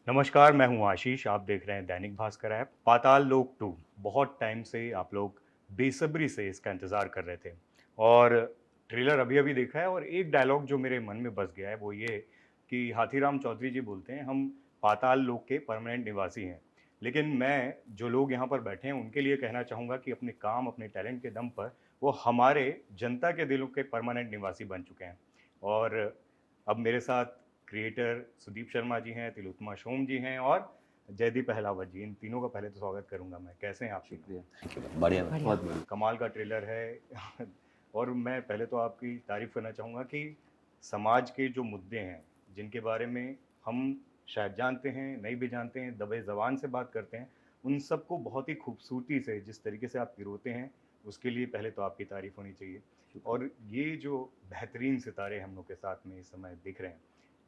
नमस्कार, मैं हूँ आशीष, आप देख रहे हैं दैनिक भास्कर ऐप। पाताल लोक 2 बहुत टाइम से आप लोग बेसब्री से इसका इंतज़ार कर रहे थे और ट्रेलर अभी-अभी देखा है और एक डायलॉग जो मेरे मन में बस गया है वो ये कि हाथीराम चौधरी जी बोलते हैं, हम पाताल लोक के परमानेंट निवासी हैं। लेकिन मैं जो लोग यहाँ पर बैठे हैं उनके लिए कहना चाहूँगा कि अपने काम, अपने टैलेंट के दम पर वो हमारे जनता के दिलों के परमानेंट निवासी बन चुके हैं। और अब मेरे साथ क्रिएटर सुदीप शर्मा जी हैं, तिलोत्तमा सोम जी हैं और जयदीप अहलावत जी। इन तीनों का पहले तो स्वागत करूँगा मैं। कैसे हैं आप तीनों? शुक्रिया। थैंक यू बढ़िया बढ़िया। बहुत बढ़िया। कमाल का ट्रेलर है और मैं पहले तो आपकी तारीफ़ करना चाहूँगा कि समाज के जो मुद्दे हैं, जिनके बारे में हम शायद जानते हैं, नहीं भी जानते हैं, दबे ज़बान से बात करते हैं, उन सबको बहुत ही खूबसूरती से जिस तरीके से आप पिरोते हैं, उसके लिए पहले तो आपकी तारीफ़ होनी चाहिए। शुक्रिया। और ये जो बेहतरीन सितारे हम लोग के साथ में इस समय दिख रहे हैं,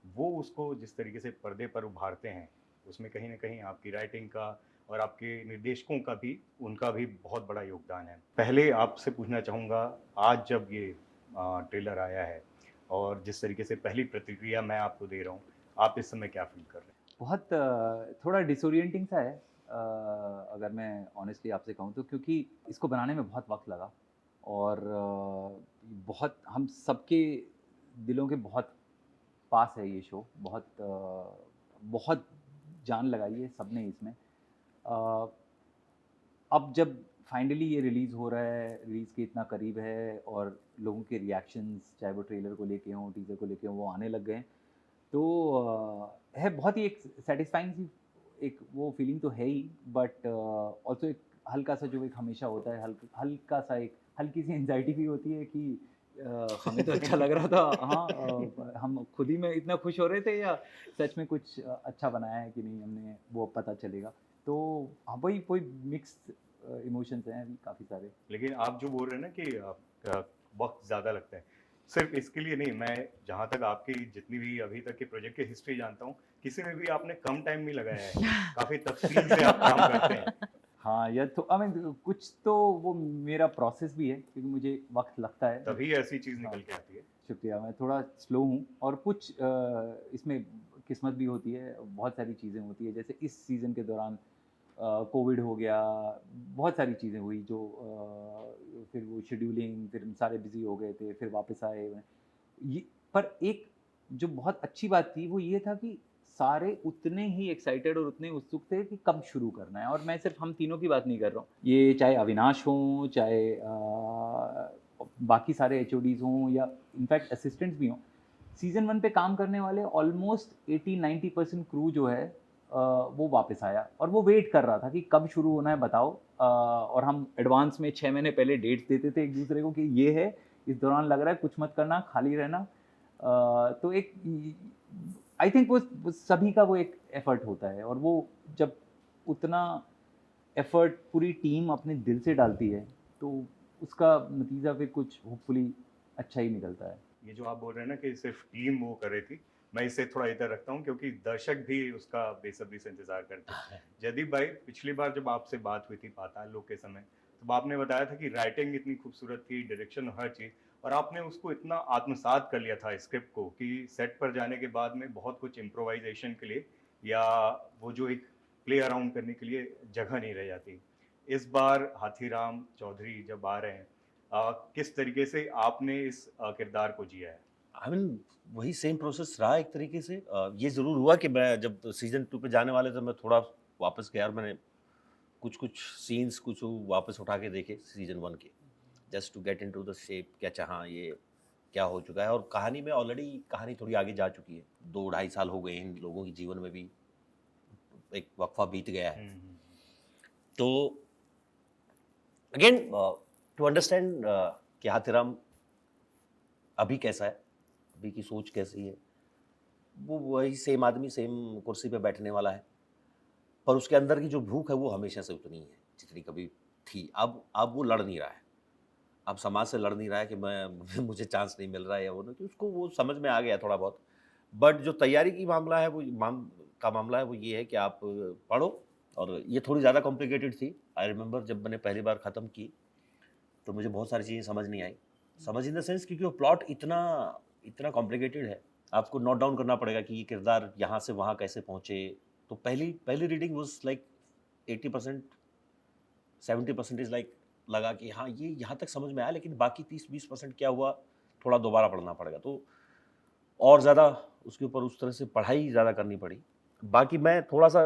वो उसको जिस तरीके से पर्दे पर उभारते हैं, उसमें कहीं न कहीं आपकी राइटिंग का और आपके निर्देशकों का भी उनका भी बहुत बड़ा योगदान है। पहले आपसे पूछना चाहूँगा, आज जब ये ट्रेलर आया है और जिस तरीके से पहली प्रतिक्रिया मैं आपको दे रहा हूँ, आप इस समय क्या फ़ील कर रहे हैं? बहुत थोड़ा डिसोरिएंटिंग सा है, अगर मैं ऑनेस्टली आपसे कहूँ तो, क्योंकि इसको बनाने में बहुत वक़्त लगा और बहुत हम सबके दिलों के बहुत पास है ये शो। बहुत जान लगाई है सबने इसमें। अ, अब जब फाइनली ये रिलीज़ हो रहा है, रिलीज़ के इतना करीब है और लोगों के रिएक्शंस, चाहे वो ट्रेलर को लेके हों, टीज़र को लेके हों, वो आने लग गए हैं। तो है बहुत ही एक सैटिस्फाइंग सी एक वो फीलिंग तो है ही, बट ऑल्सो एक हल्का-सा जो एक हमेशा होता है, हल्का-सा एक हल्की सी एंग्ज़ायटी भी होती है कि हमें तो अच्छा लग रहा था। हाँ, हम खुद ही में इतना खुश हो रहे थे या सच में कुछ अच्छा बनाया है कि नहीं हमने, वो पता चलेगा। तो हाँ, वही मिक्स्ड इमोशंस हैं अभी काफ़ी सारे। लेकिन आप जो बोल रहे हैं ना कि वक़्त ज़्यादा लगता है, सिर्फ़ इसके लिए नहीं, मैं जहाँ तक आपकी जितनी भी अभी तक की प्रोजेक्ट की हिस्ट्री जानता हूँ, किसी में भी आपने कम टाइम नहीं लगाया है। काफ़ी तफ़सील से आप काम करते हैं। हाँ, या तो आई मीन कुछ तो वो मेरा प्रोसेस भी है क्योंकि मुझे वक़्त लगता है। तभी ऐसी चीज़ हाँ, निकल के आती है। शुक्रिया। मैं थोड़ा स्लो हूँ और कुछ इसमें किस्मत भी होती है, बहुत सारी चीज़ें होती हैं। जैसे इस सीज़न के दौरान कोविड हो गया, बहुत सारी चीज़ें हुई जो फिर वो शेड्यूलिंग, फिर हम सारे बिज़ी हो गए थे, फिर वापस आए। ये पर एक जो बहुत अच्छी बात थी वो ये था कि सारे उतने ही एक्साइटेड और उतने उत्सुक थे कि कब शुरू करना है। और मैं सिर्फ हम तीनों की बात नहीं कर रहा हूँ, ये चाहे अविनाश हों, चाहे बाकी सारे एचओडीज हों या इनफैक्ट असिस्टेंट्स भी हों। सीज़न 1 पे काम करने वाले ऑलमोस्ट 80-90% क्रू जो है वो वापस आया और वो वेट कर रहा था कि कब शुरू होना है बताओ। और हम एडवांस में 6 महीने पहले डेट्स देते थे एक दूसरे को कि ये है, इस दौरान लग रहा है कुछ मत करना, खाली रहना। तो एक आई थिंक वो सभी का वो एक एफर्ट होता है और वो जब उतना एफर्ट पूरी टीम अपने दिल से डालती है तो उसका नतीजा फिर कुछ होपफुली अच्छा ही निकलता है। ये जो आप बोल रहे हैं ना कि सिर्फ टीम वो कर रही थी, मैं इसे थोड़ा इधर रखता हूँ क्योंकि दर्शक भी उसका बेसब्री से इंतज़ार करते हैं। जयदीप भाई, पिछली बार जब आपसे बात हुई थी पाताल लोक के समय, तब आपने बताया था कि राइटिंग इतनी खूबसूरत थी, डायरेक्शन हर चीज़ और आपने उसको इतना आत्मसात कर लिया था स्क्रिप्ट को कि सेट पर जाने के बाद में बहुत कुछ इम्प्रोवाइज़ेशन के लिए या वो जो एक प्ले अराउंड करने के लिए जगह नहीं रह जाती। इस बार हाथीराम चौधरी जब आ रहे हैं, किस तरीके से आपने इस किरदार को जिया है? आई मीन वही सेम प्रोसेस रहा एक तरीके से। ये ज़रूर हुआ कि मैं जब सीज़न 2 पे जाने वाले थे मैं थोड़ा वापस गया और मैंने कुछ-कुछ सीन्स कुछ वो वापस उठा के देखे सीज़न 1 के, just to get into the shape कि अच्छा हाँ, ये क्या हो चुका है और कहानी में ऑलरेडी कहानी थोड़ी आगे जा चुकी है। 2 ढाई साल हो गए हैं इन लोगों के जीवन में भी एक वक़्फ़ा बीत गया है। हुँ, हुँ। तो अगेन टू अंडरस्टैंड कि हाथीराम अभी कैसा है, अभी की सोच कैसी है, वो वही सेम आदमी सेम कुर्सी पे बैठने वाला है, पर उसके अंदर की जो भूख है वो हमेशा से उतनी ही है, जितनी कभी थी। अब वो लड़ नहीं रहा है, अब समाज से लड़ नहीं रहा है कि मैं मुझे चांस नहीं मिल रहा है या वो नहीं, तो उसको वो समझ में आ गया थोड़ा बहुत। बट जो तैयारी की मामला है वो मामला है वो ये है कि आप पढ़ो और ये थोड़ी ज़्यादा कॉम्प्लिकेटेड थी। आई रिमेंबर जब मैंने पहली बार ख़त्म की, तो मुझे बहुत सारी चीज़ें समझ नहीं आई। समझ इन द सेंस क्योंकि वो प्लॉट इतना इतना कॉम्प्लिकेटेड है, आपको नोट डाउन करना पड़ेगा कि ये किरदार यहाँ से वहाँ कैसे पहुँचे, तो पहली पहली reading was like 80%, 70% is like लगा कि हाँ ये यहाँ तक समझ में आया, लेकिन बाकी 30-20% क्या हुआ, थोड़ा दोबारा पढ़ना पड़ेगा। तो और ज़्यादा उसके ऊपर उस तरह से पढ़ाई ज़्यादा करनी पड़ी। बाकी मैं थोड़ा सा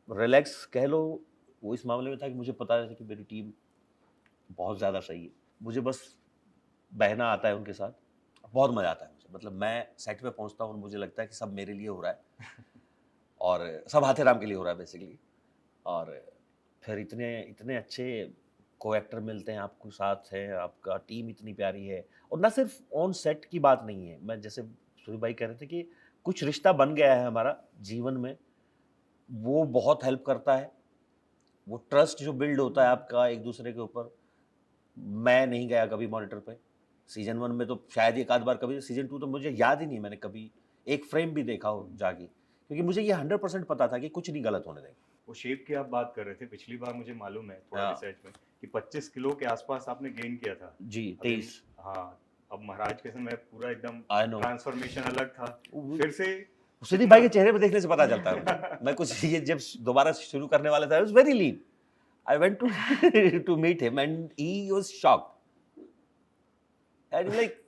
रिलैक्स कह लो, वो इस मामले में था कि मुझे पता था कि मेरी टीम बहुत ज़्यादा सही है, मुझे बस बहना आता है उनके साथ, बहुत मज़ा आता है मुझे। मतलब मैं सेट पे पहुंचता हूँ और मुझे लगता है कि सब मेरे लिए हो रहा है और सब हाथेराम के लिए हो रहा है बेसिकली। और फिर इतने इतने अच्छे को एक्टर मिलते हैं आपको, साथ हैं, आपका टीम इतनी प्यारी है। और ना सिर्फ ऑन सेट की बात नहीं है, मैं जैसे सूर्य भाई कह रहे थे कि कुछ रिश्ता बन गया है हमारा जीवन में, वो बहुत हेल्प करता है। वो ट्रस्ट जो बिल्ड होता है आपका एक दूसरे के ऊपर। मैं नहीं गया कभी मॉनिटर पे, सीजन 1 में तो शायद एक आध बार, कभी सीजन 2 तो मुझे याद ही नहीं मैंने कभी एक फ्रेम भी देखा हो जाके, क्योंकि मुझे ये 100% पता था कि कुछ नहीं गलत होने देंगे। वो शेप की आप बात कर रहे थे, पिछली बार मुझे मालूम है थोड़ा हाँ। रिसर्च में कि 25 किलो के आसपास आपने गेन किया था। जी, अभी 23। हाँ, अब महाराज के समय पूरा एकदम आई नो। ट्रांसफॉर्मेशन अलग था। फिर से सुदीप भाई के चेहरे पे देखने से पता चलता है मुझे। मैं कुछ ये जब दोबारा शुरू करने वाला था, I was very lean. I went to to meet him and he was shocked and like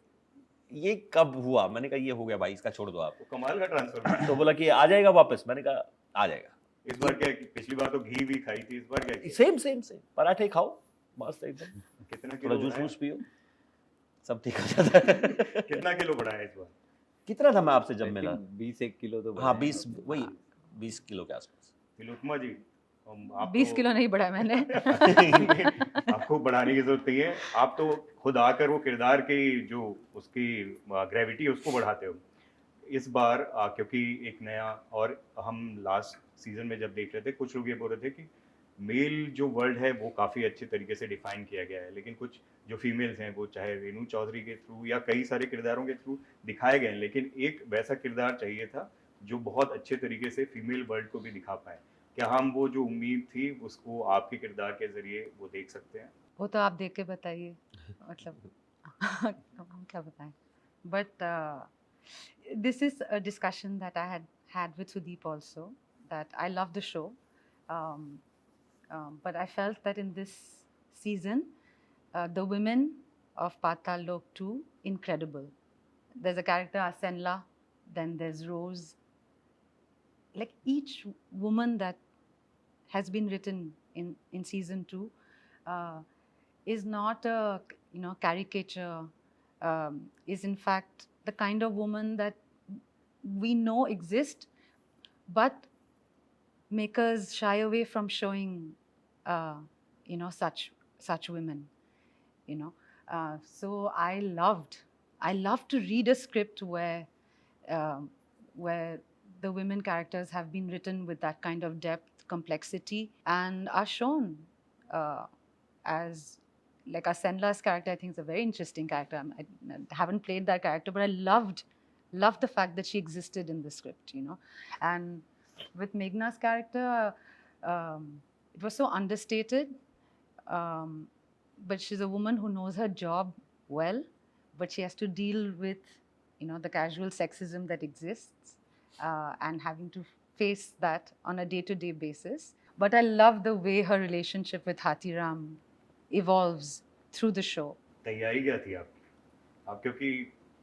ये कब हुआ? मैंने कहा ये हो गया भाई, इसका छोड़ दो आप। वो कमाल का ट्रांसफॉर्मेशन। तो बोला कि आ जाएगा वापस, मैंने कहा आ जाएगा। इस बार क्या है कि पिछली बार तो घी भी खाई थी, इस बार क्या किया? सेम सेम सेम, पराठे खाओ मस्त एकदम, कितना थोड़ा किलो जूस बढ़ाया? वूस पियो, सब ठीक हो जाता है। कितना किलो बढ़ाया इस बार? कितना था मैं आपसे जब I मिला? think 21 किलो तो हाँ बढ़े हैं 20, आपके। वही हाँ। 20 किलो के आसपास। तिलोत्तमा जी, आप 20 तो किलो नहीं बढ़ाया मैंने। आपको बढ़ाने की जरूरत नहीं है, आप तो खुद आकर वो किरदार की जो उसकी ग्रेविटी है उसको बढ़ाते हो। इस बार क्योंकि एक नया, और हम लास्ट सीजन में जब देख रहे थे कुछ लोग ये बोल रहे थे कि मेल जो वर्ल्ड है वो काफ़ी अच्छे तरीके से डिफाइन किया गया है, लेकिन कुछ जो फीमेल्स हैं वो चाहे रेनू चौधरी के थ्रू या कई सारे किरदारों के थ्रू दिखाए गए हैं, लेकिन एक वैसा किरदार चाहिए था जो बहुत अच्छे तरीके से फीमेल वर्ल्ड को भी दिखा पाए। क्या हम वो जो उम्मीद थी उसको आपके किरदार के जरिए वो देख सकते हैं? वो तो आप देख के बताइए, मतलब हम क्या बताएं। But this is a discussion that I had with Sudeep also, that I love the show, but I felt that in this season, the women of Patal Lok 2, incredible. There's a character Asenla, then there's Rose. Like each woman that has been written in season 2 is not a caricature, is in fact the kind of woman that we know exist, but makers shy away from showing such women, so I loved to read a script where the women characters have been written with that kind of depth, complexity, and are shown as, like Asenla's character, I think is a very interesting character. I haven't played that character, but I loved the fact that she existed in the script, And with Meghna's character, it was so understated, but she's a woman who knows her job well, but she has to deal with, the casual sexism that exists, and having to face that on a day-to-day basis. But I love the way her relationship with Hathiram evolves through the show. तैयारी क्या थी आपकी? आप क्योंकि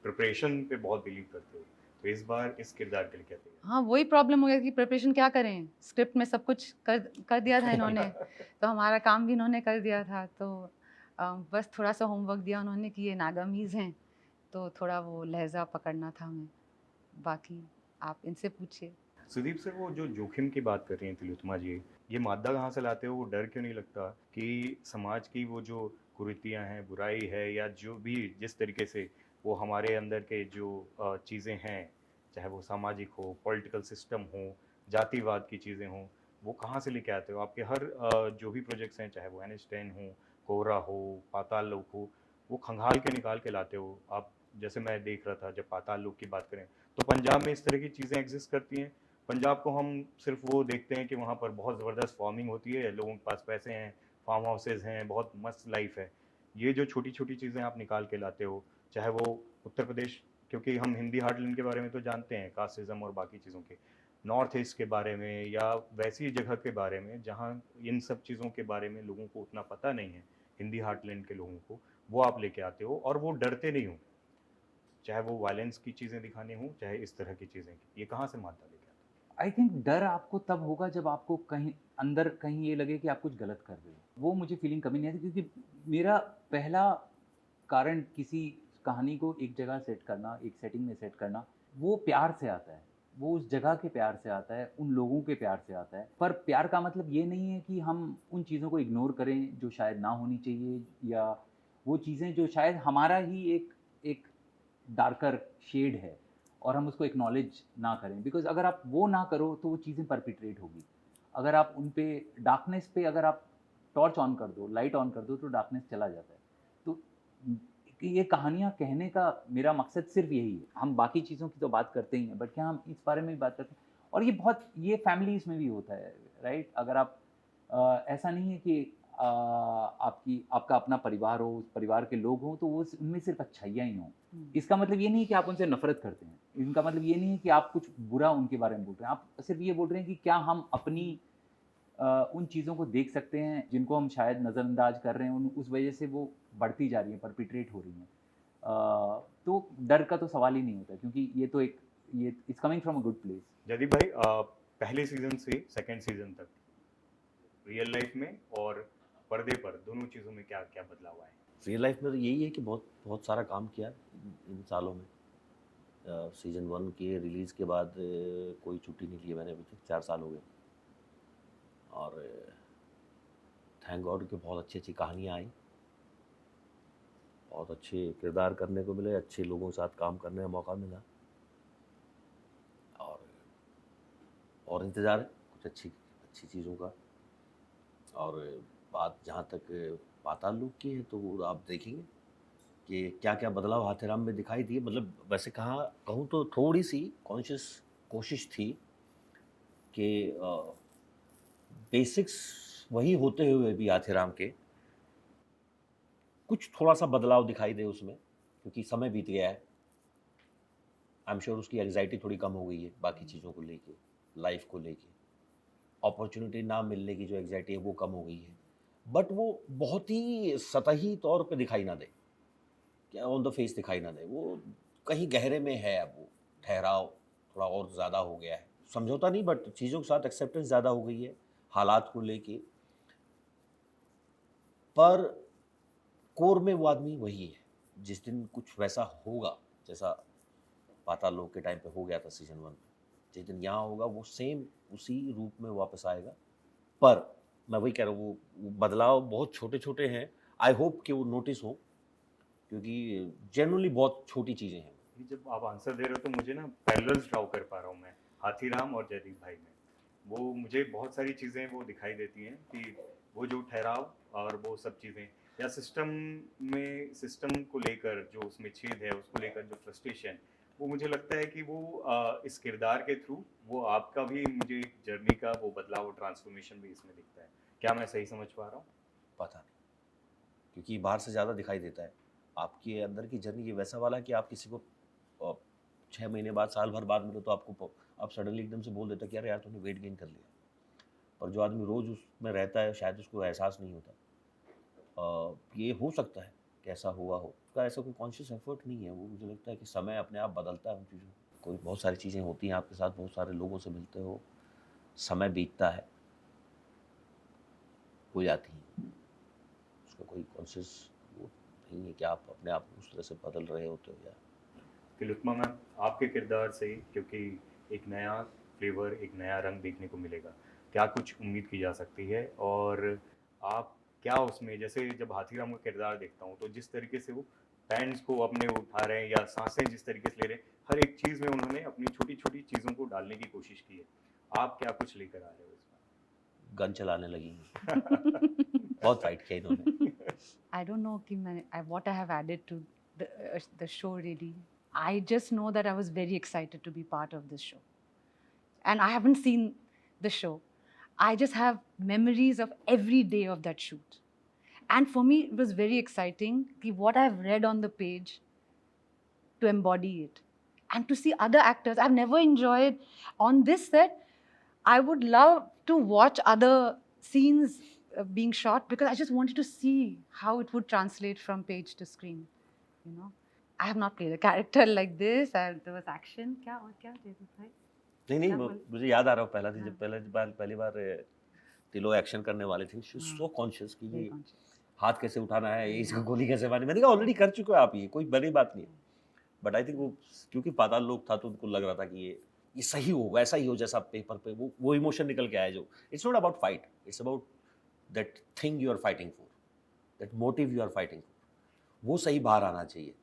preparation पे बहुत believe करते हो, तो इस बार इस किरदार के लिए क्या तैयारी? हाँ, वही प्रॉब्लम हो गया कि प्रिपरेशन क्या करें, स्क्रिप्ट में सब कुछ कर दिया था इन्होंने। तो हमारा काम भी इन्होंने कर दिया था, तो बस थोड़ा सा होमवर्क दिया उन्होंने कि ये नागामीज़ हैं, तो थोड़ा वो लहजा पकड़ना था हमें। बाकी आप इनसे पूछिए। सुदीप सर, वो जो जोखिम की बात कर रही हैं तिलोत्तमा जी, ये मादा कहाँ से लाते हो? वो डर क्यों नहीं लगता कि समाज की वो जो कुरीतियाँ हैं, बुराई है, या जो भी जिस तरीके से वो हमारे अंदर के जो चीज़ें हैं, चाहे वो सामाजिक हो, पॉलिटिकल सिस्टम हो, जातिवाद की चीज़ें हों, वो कहाँ से लेके आते हो? आपके हर जो भी प्रोजेक्ट्स हैं, चाहे वो NH10 हो, कोहरा हो, पाताल लोक हो, वो खंगाल के निकाल के लाते हो आप। जैसे मैं देख रहा था, जब पाताल लोक की बात करें तो पंजाब में इस तरह की चीज़ें एग्जिस्ट करती हैं। पंजाब को हम सिर्फ वो देखते हैं कि वहाँ पर बहुत ज़बरदस्त फार्मिंग होती है, लोगों के पास पैसे हैं, फार्म हाउसेज हैं, बहुत मस्त लाइफ है। ये जो छोटी छोटी चीज़ें आप निकाल के लाते हो, चाहे वो उत्तर प्रदेश, क्योंकि हम हिंदी हार्टलैंड के बारे में तो जानते हैं, कास्टिज्म और बाकी चीज़ों के, नॉर्थ ईस्ट के बारे में या वैसी जगह के बारे में जहाँ इन सब चीज़ों के बारे में लोगों को उतना पता नहीं है, हिंदी हार्टलैंड के लोगों को, वो आप लेके आते हो और वो डरते नहीं हो, चाहे वो वायलेंस की चीज़ें दिखानी हो, चाहे इस तरह की चीज़ें। ये कहाँ से मानता लेके आते आई थिंक डर आपको तब होगा जब आपको कहीं अंदर कहीं ये लगे कि आप कुछ गलत कर रहे हो। वो मुझे फीलिंग कभी नहीं आती, क्योंकि मेरा पहला कारण किसी कहानी को एक जगह सेट करना, एक सेटिंग में सेट करना, वो प्यार से आता है। वो उस जगह के प्यार से आता है, उन लोगों के प्यार से आता है। पर प्यार का मतलब ये नहीं है कि हम उन चीज़ों को इग्नोर करें जो शायद ना होनी चाहिए, या वो चीज़ें जो शायद हमारा ही एक डार्कर शेड है और हम उसको एक्नॉलेज ना करें। बिकॉज अगर आप वो ना करो तो वो चीज़ें परपिट्रेट होगी। अगर आप उन पे डार्कनेस पे अगर आप टॉर्च ऑन कर दो, लाइट ऑन कर दो, तो डार्कनेस चला जाता है। तो ये कहानियाँ कहने का मेरा मकसद सिर्फ यही है। हम बाकी चीज़ों की तो बात करते ही हैं, बट क्या हम इस बारे में भी बात करते हैं? और ये फैमिलीज़ में भी होता है, राइट? अगर आप ऐसा नहीं है कि आपका अपना परिवार हो, उस परिवार के लोग हों, तो वो उनमें सिर्फ अच्छाइयाँ ही हों। इसका मतलब ये नहीं है कि आप उनसे नफ़रत करते हैं। इनका मतलब ये नहीं है कि आप कुछ बुरा उनके बारे में बोल रहे हैं। आप सिर्फ ये बोल रहे हैं कि क्या हम अपनी उन चीज़ों को देख सकते हैं जिनको हम शायद नज़रअंदाज कर रहे हैं, उस वजह से वो बढ़ती जा रही हैं, परपिट्रेट हो रही हैं। तो डर का तो सवाल ही नहीं होता, क्योंकि ये it's coming from a good place. Jaideep भाई, पहले सीजन से सेकंड सीजन तक रियल लाइफ में और पर्दे पर दोनों चीज़ों में क्या क्या बदलाव आए? रियल लाइफ में तो यही है कि बहुत बहुत सारा काम किया इन सालों में। सीजन 1 के रिलीज़ के बाद कोई छुट्टी नहीं ली है मैंने अभी तक, 4 साल हो गए। और थैंक गॉड कि बहुत अच्छी अच्छी कहानियाँ आई, बहुत अच्छे किरदार करने को मिले, अच्छे लोगों के साथ काम करने का मौका मिला। और इंतज़ार है कुछ अच्छी अच्छी चीज़ों का। और बात जहाँ तक पाताल लोक की है, तो वो आप देखेंगे कि क्या क्या बदलाव हाथेराम में दिखाई दिए। मतलब वैसे कहूँ तो थोड़ी सी कॉन्शियस कोशिश थी कि बेसिक्स वही होते हुए भी हाथेराम के कुछ थोड़ा सा बदलाव दिखाई दे उसमें, क्योंकि समय बीत गया है। आई एम श्योर उसकी एंग्जाइटी थोड़ी कम हो गई है बाकी चीज़ों को लेके, लाइफ को लेके। अपॉर्चुनिटी ना मिलने की जो एंग्जाइटी है वो कम हो गई है, बट वो बहुत ही सतही तौर पे दिखाई ना दे, क्या ऑन द फेस दिखाई ना दे, वो कहीं गहरे में है। अब वो ठहराव थोड़ा और ज़्यादा हो गया है, समझौता नहीं बट चीज़ों के साथ एक्सेप्टेंस ज़्यादा हो गई है हालात को लेके। पर कोर में वो आदमी वही है। जिस दिन कुछ वैसा होगा जैसा पाताल लोक के टाइम पे हो गया था सीजन 1 में, जिस दिन यहाँ होगा वो सेम उसी रूप में वापस आएगा। पर मैं वही कह रहा हूँ, वो बदलाव बहुत छोटे छोटे हैं। आई होप कि वो नोटिस हो, क्योंकि जनरली बहुत छोटी चीज़ें हैं। ये जब आप आंसर दे रहे हो तो मुझे ना पैरेलल्स ड्रॉ कर पा रहा हूँ मैं हाथीराम और जयदीप भाई में। वो मुझे बहुत सारी चीज़ें वो दिखाई देती हैं कि वो जो ठहराव और वो सब चीज़ें, या सिस्टम को लेकर जो उसमें छेद है, उसको लेकर जो फ्रस्ट्रेशन, वो मुझे लगता है कि वो इस किरदार के थ्रू वो आपका भी मुझे जर्नी का वो बदलाव और ट्रांसफॉर्मेशन भी इसमें दिखता है। क्या मैं सही समझ पा रहा हूँ? पता नहीं, क्योंकि बाहर से ज़्यादा दिखाई देता है। आपके अंदर की जर्नी ये वैसा वाला कि आप किसी को 6 महीने बाद, साल भर बाद मिलो तो आप सडनली एकदम से बोल देता कि यार तूने वेट गेन कर लिया। पर जो आदमी रोज़ उसमें रहता है शायद उसको एहसास नहीं होता। ये हो सकता है कि ऐसा हुआ हो, उसका ऐसा कोई कॉन्शियस एफर्ट नहीं है। वो मुझे लगता है कि समय अपने आप बदलता है उन चीज़ों को। कोई बहुत सारी चीज़ें होती हैं आपके साथ, बहुत सारे लोगों से मिलते हो, समय बीतता है, हो जाती हैं। उसका कोई कॉन्शियस वो नहीं है कि आप अपने आप को उस तरह से बदल रहे होते हो। या तिलोत्तमा मैम, आपके किरदार से क्योंकि एक नया फ्लेवर, एक नया रंग देखने को मिलेगा, क्या कुछ उम्मीद की जा सकती है? और आप क्या उसमें, जैसे जब हाथीराम का किरदार देखता हूँ तो जिस तरीके से वो पैंट्स को अपने उठा रहे हैं या सांसें जिस तरीके से ले रहे हैं, हर एक चीज़ में उन्होंने अपनी छोटी छोटी चीज़ों को डालने की कोशिश की है। आप क्या कुछ लेकर आ रहे हो इसमें? गन चलाने लगी हैं। बहुत फाइट किया इन्होंने। I don't know what I have added to the show really. I just know that I was very excited to be part of this show. And I haven't seen the show. I just have memories of every day of that shoot. And for me, it was very exciting what I've read on the page to embody it. and to see other actors. I've never enjoyed on this set. I would love to watch other scenes being shot because I just wanted to see how it would translate from page to screen. You know, I have not played a character like this. There was action. क्या और क्या जयदीप भाई? नहीं नहीं क्या बोले? मुझे याद आ रहा पहला थी हाँ। जब पहली बार तिलो एक्शन करने वाले थे, शी हाँ। सो कॉन्शियस कि Very ये conscious. हाथ कैसे उठाना है, ये इसको गोली कैसे मारनी। मैंने कहा ऑलरेडी कर चुके हो आप, ये कोई बड़ी बात नहीं। बट आई थिंक वो क्योंकि पाताल लोक था तो उनको लग रहा था कि ये सही हो, वैसा ही हो जैसा पेपर पे वो इमोशन निकल के आया जो। It's not about fight, it's about that thing you are fighting for, that motive you are fighting for, वो सही बाहर आना चाहिए।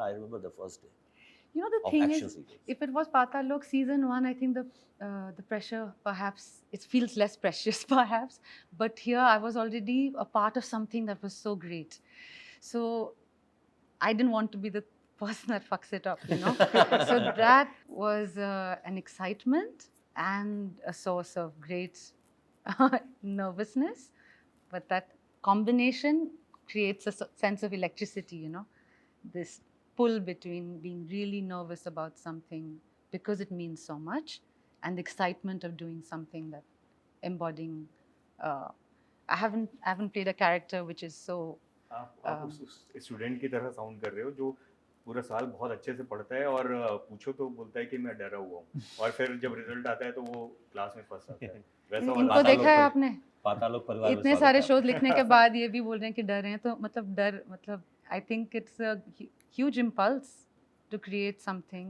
I remember the first day You know, the of thing action is, sequence. if it was Patal Lok season 1, I think the pressure perhaps it feels less precious perhaps. But here I was already a part of something that was so great. So I didn't want to be the person that fucks it up, you know. So that was an excitement and a source of great nervousness. But that combination creates a sense of electricity, you know. This pull between being really nervous about something because it means so much and the excitement of doing something that embodying I haven't played a character which is so आप उस student की तरह sound कर रहे हो जो पूरा साल बहुत अच्छे से पढ़ता है और पूछो तो बोलता है कि मैं डरा हुआ हूँ और फिर जब रिजल्ट आता है तो वो क्लास में फंस जाता है। वैसा वाला इनको पाताल देखा है लोक आपने पाताल लोक परिवार में इतने स्वागत सारे है शोज आपका। लिखने के बाद ये भी बोल रहे हैं कि डर रहे हैं तो मतलब डर मतलब I think it's a huge impulse to create something.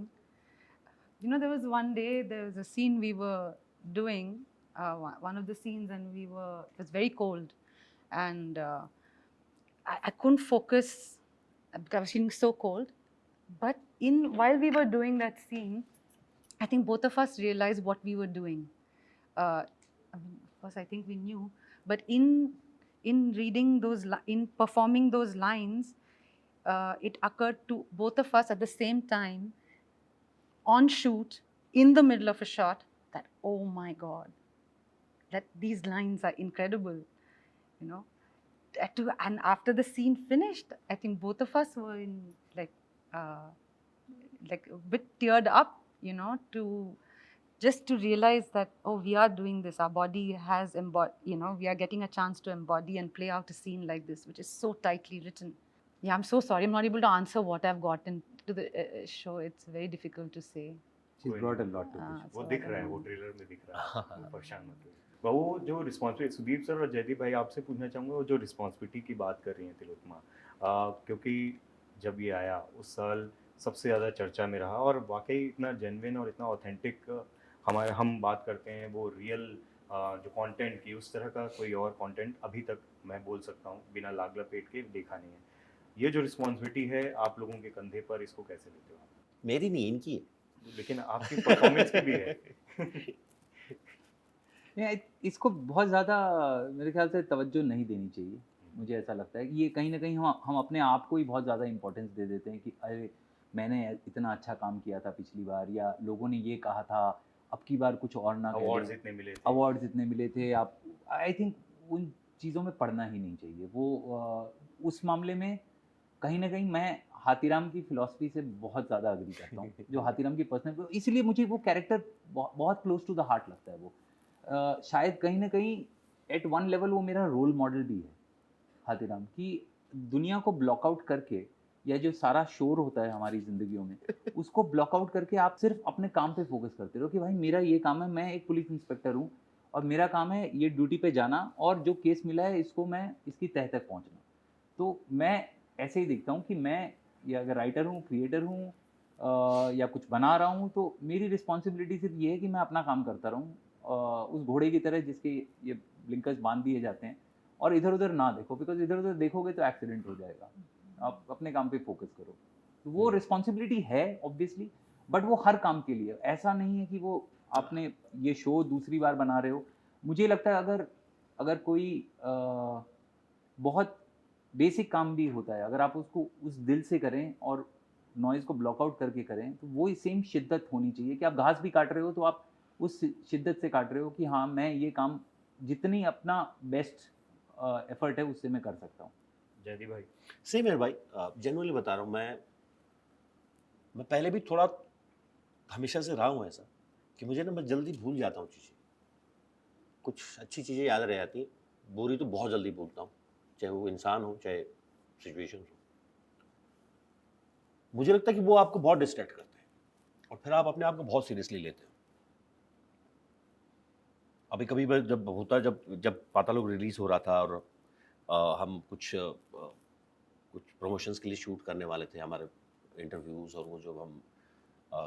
You know, there was one day, there was a scene we were doing, one of the scenes, and it was very cold, and I couldn't focus because I was feeling so cold. But while we were doing that scene, I think both of us realized what we were doing. I mean, of course, I think we knew, but in reading in performing those lines, it occurred to both of us at the same time on shoot in the middle of a shot that oh my god, that these lines are incredible, you know. And after the scene finished, I think both of us were in like a bit teared up, you know, just to realize that oh, we are doing this, our body has you know, we are getting a chance to embody and play out a scene like this which is so tightly written. Yeah, I'm so sorry. I'm not able to answer what I've gotten to the show. It's very difficult to say. She's brought a lot to the show. वो दिख रहा है, वो trailer में दिख रहा है, वो परेशान मत हो। वो जो रिस्पॉन्सिबिलिटी, सुदीप सर और जयदीप भाई आपसे पूछना चाहूँगा, वो जो रिस्पॉन्सिबिलिटी की बात कर रही हैं तिलोत्तमा, क्योंकि जब ये आया उस साल सबसे ज़्यादा चर्चा में रहा और वाकई इतना जेन्युइन और इतना ऑथेंटिक हम बात करते हैं वो रियल जो कंटेंट की, उस तरह का कोई और कंटेंट अभी तक मैं बोल सकता हूँ बिना लाग लपेट के देखा नहीं है। ये जो रिस्पॉन्सिबिलिटी है आप लोगों के कंधे पर, इसको कैसे लेते हो आप? मेरी नहीं, इनकी है। लेकिन आपकी परफॉर्मेंस की भी है। नहीं, इसको बहुत ज़्यादा मेरे ख्याल से तवज्जो नहीं देनी चाहिए। मुझे ऐसा लगता है कि ये कहीं ना कहीं हम अपने आप को ही बहुत ज़्यादा इंपॉर्टेंस दे देते हैं कि अरे मैंने इतना अच्छा काम किया था पिछली बार, या लोगों ने ये कहा था अब की बार कुछ और ना कह अवार्ड्स दें। इतने मिले थे आप आई थिंक उन चीज़ों में पढ़ना ही नहीं चाहिए। वो उस मामले में कहीं ना कहीं मैं हाथीराम की फिलॉसफी से बहुत ज़्यादा अग्री करता हूँ। जो हाथीराम की पर्सनल, इसलिए मुझे वो कैरेक्टर बहुत क्लोज टू द हार्ट लगता है। वो शायद कहीं ना कहीं एट वन लेवल वो मेरा रोल मॉडल भी है हाथीराम, की दुनिया को ब्लॉकआउट करके या जो सारा शोर होता है हमारी ज़िंदगियों में उसको ब्लॉकआउट करके आप सिर्फ अपने काम पे फोकस करते रहो कि भाई मेरा ये काम है, मैं एक पुलिस इंस्पेक्टर हूँ और मेरा काम है ये ड्यूटी पे जाना और जो केस मिला है इसको मैं इसकी तह तक पहुँचना। तो मैं ऐसे ही देखता हूँ कि मैं या अगर राइटर हूँ, क्रिएटर हूँ या कुछ बना रहा हूँ तो मेरी रिस्पॉन्सिबिलिटी सिर्फ ये है कि मैं अपना काम करता रहूँ उस घोड़े की तरह जिसके ये ब्लिंकर्स बांध दिए जाते हैं और इधर उधर ना देखो, बिकॉज इधर उधर देखोगे तो एक्सीडेंट हो जाएगा। आप अपने काम पे फोकस करो। तो वो रिस्पॉन्सिबिलिटी है ऑब्वियसली, बट वो हर काम के लिए, ऐसा नहीं है कि वो आपने ये शो दूसरी बार बना रहे हो। मुझे लगता है अगर कोई बहुत बेसिक काम भी होता है, अगर आप उसको उस दिल से करें और नॉइज़ को ब्लॉकआउट करके करें तो वो सेम शिद्दत होनी चाहिए कि आप घास भी काट रहे हो तो आप उस शिद्दत से काट रहे हो कि हाँ मैं ये काम जितनी अपना बेस्ट एफर्ट है उससे मैं कर सकता हूँ। जयदीप भाई सेम है भाई, जेन्युइनली बता रहा हूँ। मैं पहले भी थोड़ा हमेशा से रहा हूँ ऐसा कि मुझे ना मैं जल्दी भूल जाता हूँ चीज़ें। कुछ अच्छी चीज़ें याद रह जाती हैं, बुरी तो बहुत जल्दी भूलता हूँ, चाहे वो इंसान हो, चाहे सिचुएशंस हो। मुझे लगता है कि वो आपको बहुत डिस्ट्रैक्ट करते हैं और फिर आप अपने आप को बहुत सीरियसली लेते हो। अभी कभी मैं जब होता जब जब पाताल लोक रिलीज़ हो रहा था और हम कुछ प्रमोशंस के लिए शूट करने वाले थे, हमारे इंटरव्यूज़ और वो जो हम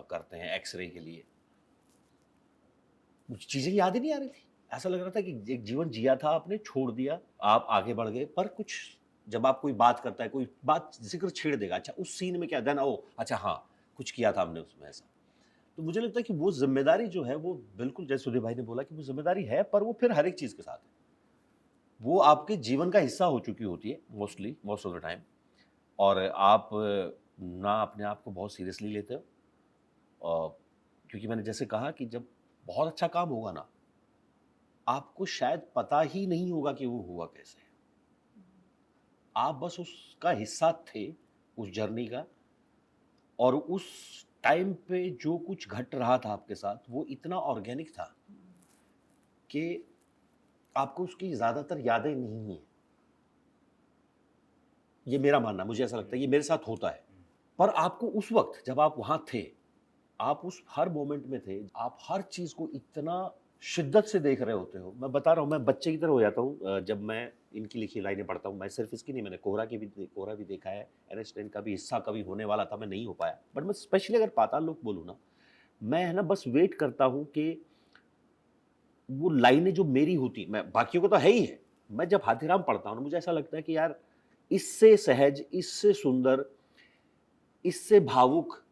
करते हैं एक्स-रे के लिए, मुझे चीज़ें याद ही नहीं आ रही थी। ऐसा लग रहा था कि एक जीवन जिया था आपने, छोड़ दिया, आप आगे बढ़ गए, पर कुछ जब आप कोई बात करता है, कोई बात ज़िक्र छेड़ देगा, अच्छा उस सीन में क्या देन ओह! अच्छा हाँ, कुछ किया था हमने उसमें ऐसा। तो मुझे लगता है कि वो ज़िम्मेदारी जो है वो बिल्कुल जैसे सुधीर भाई ने बोला कि वो ज़िम्मेदारी है, पर वो फिर हर एक चीज़ के साथ है। वो आपके जीवन का हिस्सा हो चुकी होती है मोस्ट ऑफ द टाइम, और आप ना अपने आप को बहुत सीरियसली लेते हो। क्योंकि मैंने जैसे कहा कि जब बहुत अच्छा काम होगा ना, आपको शायद पता ही नहीं होगा कि वो हुआ कैसे। आप बस उसका हिस्सा थे, उस जर्नी का, और उस टाइम पे जो कुछ घट रहा था आपके साथ, वो इतना ऑर्गेनिक था कि आपको उसकी ज़्यादातर यादें नहीं हैं। ये मेरा मानना है, मुझे ऐसा लगता है, ये मेरे साथ होता है। पर आपको उस वक़्त जब आप वहाँ थे, आप उस हर मोमेंट में थे, आप हर चीज़ को इतना शिद्दत से देख रहे होते हो। मैं बता रहा हूँ, मैं बच्चे की तरह हो जाता हूँ जब मैं इनकी लिखी लाइनें पढ़ता हूँ। मैं सिर्फ़ इसकी नहीं, मैंने कोहरा भी देखा है, एर्नेस्ट का भी हिस्सा कभी होने वाला था, मैं नहीं हो पाया। बट मैं स्पेशली अगर पाताल लोक बोलूँ ना, मैं है ना बस वेट करता हूँ कि वो लाइनें जो मेरी होती, मैं बाकियों को तो है ही है। मैं जब हाथीराम पढ़ता हूँ ना, मुझे ऐसा लगता है कि यार इससे सहज, इससे सुंदर, इससे भावुक,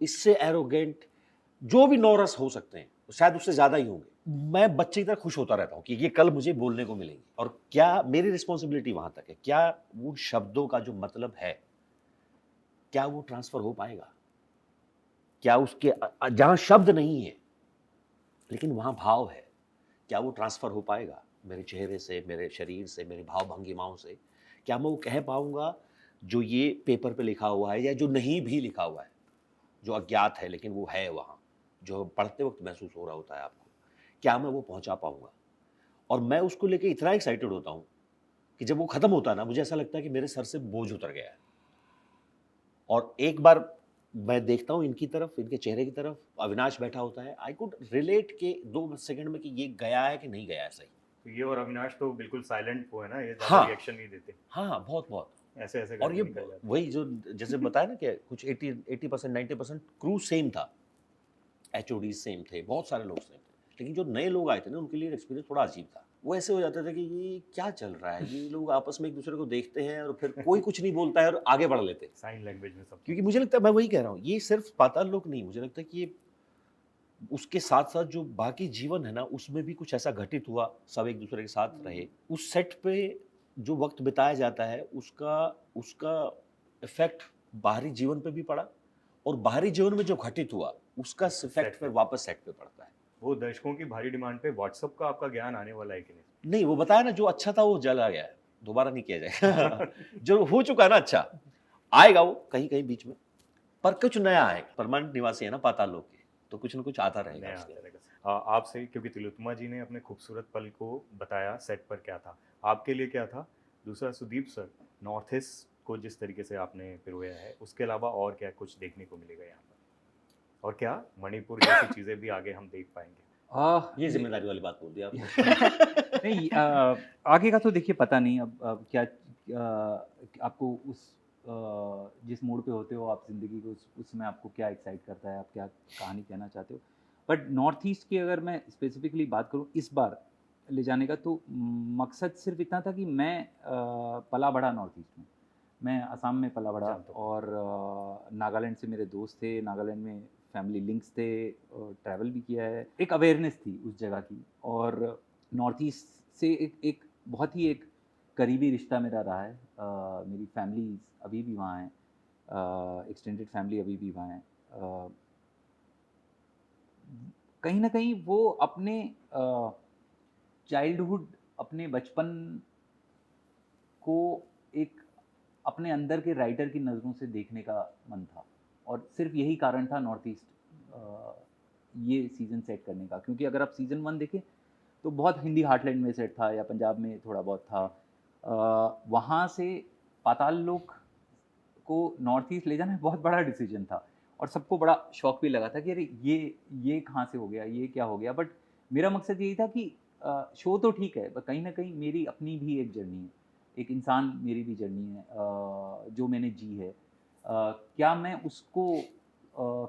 इससे एरोगेंट जो भी नौरस हो सकते हैं, शायद उससे ज़्यादा ही होंगे। मैं बच्चे की तरह खुश होता रहता हूँ कि ये कल मुझे बोलने को मिलेंगे, और क्या मेरी रिस्पॉन्सिबिलिटी वहाँ तक है, क्या वो शब्दों का जो मतलब है, क्या वो ट्रांसफ़र हो पाएगा? क्या उसके जहाँ शब्द नहीं है, लेकिन वहाँ भाव है, क्या वो ट्रांसफ़र हो पाएगा मेरे चेहरे से, मेरे शरीर से, मेरे भाव भंगिमाओं से? क्या मैं वो कह पाऊँगा जो ये पेपर पे लिखा हुआ है, या जो नहीं भी लिखा हुआ है, जो अज्ञात है लेकिन वो है वहाँ, जो पढ़ते वक़्त महसूस हो रहा होता है आपको? क्या मैं वो पहुँचा पाऊँगा? और मैं उसको लेके इतना एक्साइटेड होता हूँ कि जब वो खत्म होता है ना, मुझे ऐसा लगता है कि मेरे सर से बोझ उतर गया है। और एक बार मैं देखता हूँ इनकी तरफ, इनके चेहरे की तरफ, अविनाश बैठा होता है, आई कुड रिलेट के 2 सेकंड में कि ये गया है कि नहीं गया है सही। तो ये और अविनाश तो बिल्कुल साइलेंट वो है ना, ये ज़्यादा हाँ। रिएक्शन नहीं देते, हाँ, बहुत-बहुत। ऐसे-ऐसे और करके ये निकल जाते हैं। वही जो जैसे बताया ना कि कुछ 80% 90% क्रू सेम था, एचओडीज़ सेम थे, बहुत सारे लोग सेम थे। लेकिन जो नए लोग आए थे ना, उनके लिए एक्सपीरियंस थोड़ा अजीब था। वो ऐसे हो जाते थे कि ये क्या चल रहा है? ये लोग आपस में एक-दूसरे को देखते हैं और फिर कोई कुछ नहीं बोलता है और आगे बढ़ लेते हैं। साइन लैंग्वेज में सब। क्योंकि मुझे लगता है, मैं वही कह रहा हूँ, ये सिर्फ़ पाताल लोक नहीं, मुझे लगता है कि ये उसके साथ-साथ जो बाकी जीवन है ना, उसमें भी कुछ ऐसा घटित हुआ, सब एक-दूसरे के साथ रहे। उस सेट पे जो वक़्त बिताया जाता है, उसका उसका इफ़ेक्ट बाहरी जीवन पे भी पड़ा, और बाहरी जीवन में जो घटित हुआ, उसका इफ़ेक्ट सेट फिर पे। वापस सेट पे पड़ता है। वो दर्शकों की भारी डिमांड पे व्हाट्सएप का आपका ज्ञान आने वाला है कि नहीं? नहीं, वो बताया ना, जो अच्छा था वो चला गया है, दोबारा नहीं किया जाएगा। जो हो चुका है ना अच्छा, आएगा वो कहीं-कहीं बीच में, पर कुछ नया आएगा। परमानेंट निवासी है ना पाताल लोक के, तो कुछ न कुछ आता रहेगा नया उसके। आता रहेगा। आपसे, क्योंकि तिलोत्तमा जी ने अपने खूबसूरत पल को बताया सेट पर क्या था, आपके लिए क्या था? दूसरा, सुदीप सर, नॉर्थ ईस्ट को जिस तरीके से आपने पिरोया है, उसके अलावा और क्या कुछ देखने को मिलेगा यहाँ पर? और क्या मणिपुर जैसी चीज़ें भी आगे हम देख पाएँगे? ये ज़िम्मेदारी वाली बात बोल दी आपने। नहीं, आगे का तो देखिए पता नहीं, अब क्या आपको उस जिस मूड पे होते हो आप ज़िंदगी को, उसमें आपको क्या एक्साइट करता है, आप क्या कहानी कहना चाहते हो। बट नॉर्थ ईस्ट की अगर मैं स्पेसिफिकली बात करूँ इस बार ले जाने का, तो मकसद सिर्फ इतना था कि मैं पला बढ़ा नॉर्थ ईस्ट में। मैं असम में पला बढ़ा, जानता हूँ। और नागालैंड से मेरे दोस्त थे, नागालैंड में फैमिली लिंक्स थे, ट्रैवल भी किया है, एक अवेयरनेस थी उस जगह की। और नॉर्थ ईस्ट से एक बहुत ही एक करीबी रिश्ता मेरा रहा है। मेरी फैमिली अभी भी वहाँ है, एक्सटेंडेड फैमिली अभी भी वहाँ है। कहीं ना कहीं वो अपने चाइल्डहुड, अपने बचपन को एक अपने अंदर के राइटर की नज़रों से देखने का मन था, और सिर्फ यही कारण था नॉर्थ ईस्ट ये सीज़न सेट करने का, क्योंकि अगर आप सीज़न 1 देखें तो बहुत हिंदी हार्टलैंड में सेट था या पंजाब में थोड़ा बहुत था। वहाँ से पाताल लोक को नॉर्थ ईस्ट ले जाना बहुत बड़ा डिसीजन था और सबको बड़ा शॉक भी लगा था कि अरे ये कहाँ से हो गया, ये क्या हो गया। बट मेरा मकसद यही था कि शो तो ठीक है, पर कहीं ना कहीं मेरी अपनी भी एक जर्नी है, एक इंसान मेरी भी जर्नी है जो मैंने जी है। क्या मैं उसको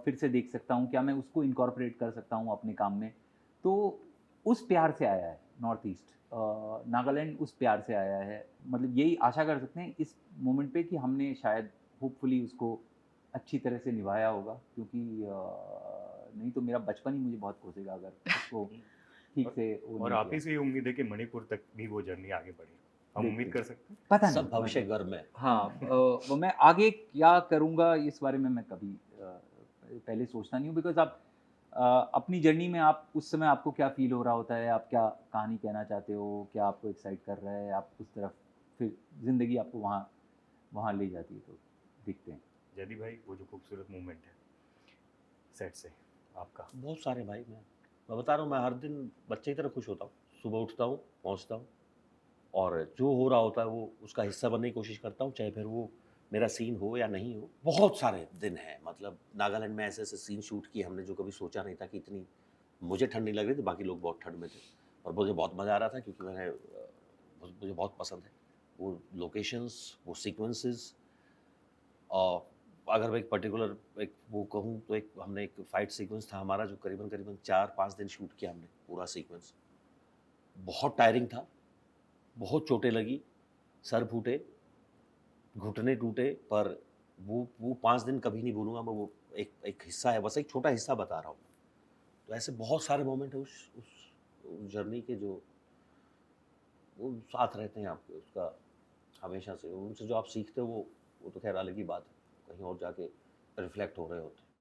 फिर से देख सकता हूँ, क्या मैं उसको इनकॉर्पोरेट कर सकता हूँ अपने काम में। तो उस प्यार से आया है नॉर्थ ईस्ट, नागालैंड उस प्यार से आया है। मतलब यही आशा कर सकते हैं इस मोमेंट पे कि हमने शायद होपफुली उसको अच्छी तरह से निभाया होगा, क्योंकि नहीं तो मेरा बचपन ही मुझे बहुत कोसेगा अगर उसको ठीक से वो और नहीं आप ही किया। से ये उम्मीद है कि मणिपुर तक भी वो जर्नी आगे बढ़े। हम देखते उम्मीद हैं। कर सकते हैं। पता नहीं सब भविष्य मतलब- गर्म है। हाँ वो मैं आगे क्या करूँगा इस बारे में मैं कभी पहले सोचता नहीं हूँ, बिकॉज आप अपनी जर्नी में आप उस समय आपको क्या फील हो रहा होता है, आप क्या कहानी कहना चाहते हो, क्या आपको एक्साइट कर रहा है, आप उस तरफ फिर ज़िंदगी आपको वहाँ वहाँ ले जाती है। तो देखते हैं। जयदीप भाई, वो जो खूबसूरत मूवमेंट है सेट से आपका। बहुत सारे भाई, मैं बता रहा हूँ, मैं हर दिन बच्चे की तरह खुश होता हूँ। सुबह उठता हूँ, पहुँचता हूँ और जो हो रहा होता है वो उसका हिस्सा बनने की कोशिश करता हूँ, चाहे फिर वो मेरा सीन हो या नहीं हो। बहुत सारे दिन हैं, मतलब नागालैंड में ऐसे ऐसे सीन शूट किए हमने जो कभी सोचा नहीं था कि इतनी मुझे ठंड नहीं लग रही थी, बाकी लोग बहुत ठंड में थे और मुझे बहुत मज़ा आ रहा था क्योंकि मुझे बहुत पसंद है वो लोकेशंस, वो सीक्वेंसेस। और अगर मैं एक पर्टिकुलर एक वो कहूँ तो एक हमने एक फाइट सीक्वेंस था हमारा जो करीबन करीबन 4-5 दिन शूट किया हमने पूरा सीक्वेंस। बहुत टायरिंग था, बहुत चोटें लगी, सर फूटे, घुटने टूटे, पर वो 5 दिन कभी नहीं भूलूंगा मैं। वो एक हिस्सा है, बस एक छोटा हिस्सा बता रहा हूँ। तो ऐसे बहुत सारे मोमेंट है उस जर्नी के जो वो साथ रहते हैं आपके, उसका हमेशा से उनसे जो आप सीखते हो वो तो खैर अलग ही बात है, कहीं और जाके रिफ्लेक्ट हो रहे होते हैं।